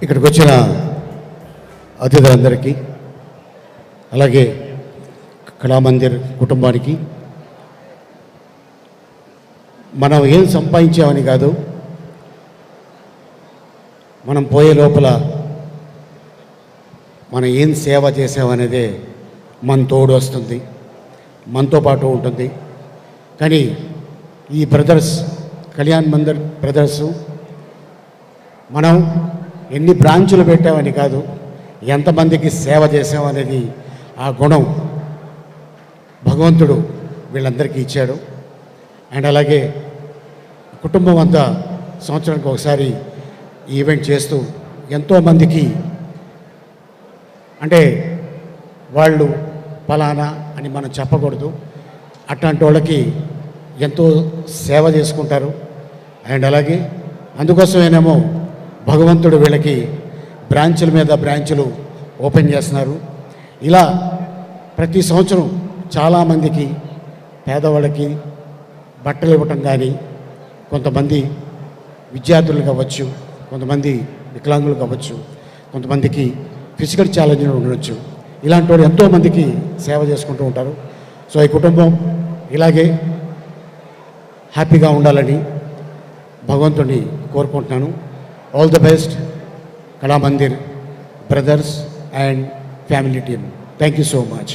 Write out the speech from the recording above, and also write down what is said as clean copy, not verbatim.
ఇక్కడికి వచ్చిన అతిథులందరికీ, అలాగే కళామందిర్ కుటుంబానికి, మనం ఏం సంపాదించామని కాదు, మనం పోయే లోపల మనం ఏం సేవ చేసామనేదే మన తోడు వస్తుంది, మనతో పాటు ఉంటుంది. కానీ ఈ బ్రదర్స్, కళ్యాణ్ మందిర్ బ్రదర్సు, మనం ఎన్ని బ్రాంచులు పెట్టామని కాదు, ఎంతమందికి సేవ చేసామనేది ఆ గుణం భగవంతుడు వీళ్ళందరికీ ఇచ్చాడు. అండ్ అలాగే కుటుంబం అంతా సంవత్సరానికి ఒకసారి ఈవెంట్ చేస్తూ ఎంతోమందికి, అంటే వాళ్ళు ఫలానా అని మనం చెప్పకూడదు, అట్లాంటి వాళ్ళకి ఎంతో సేవ చేసుకుంటారు. అండ్ అలాగే అందుకోసమేనేమో భగవంతుడు వీళ్ళకి బ్రాంచుల మీద బ్రాంచులు ఓపెన్ చేస్తున్నారు. ఇలా ప్రతి సంవత్సరం చాలామందికి పేదవాళ్ళకి బట్టలు ఇవ్వటం కానీ, కొంతమంది విద్యార్థులు కావచ్చు, కొంతమంది వికలాంగులు కావచ్చు, కొంతమందికి ఫిజికల్ ఛాలెంజ్లు ఉండవచ్చు, ఇలాంటి వాళ్ళు ఎంతోమందికి సేవ చేసుకుంటూ ఉంటారు. సో ఈ కుటుంబం ఇలాగే హ్యాపీగా ఉండాలని భగవంతుడిని కోరుకుంటున్నాను. All the best Kalamandir brothers and family team. Thank you so much.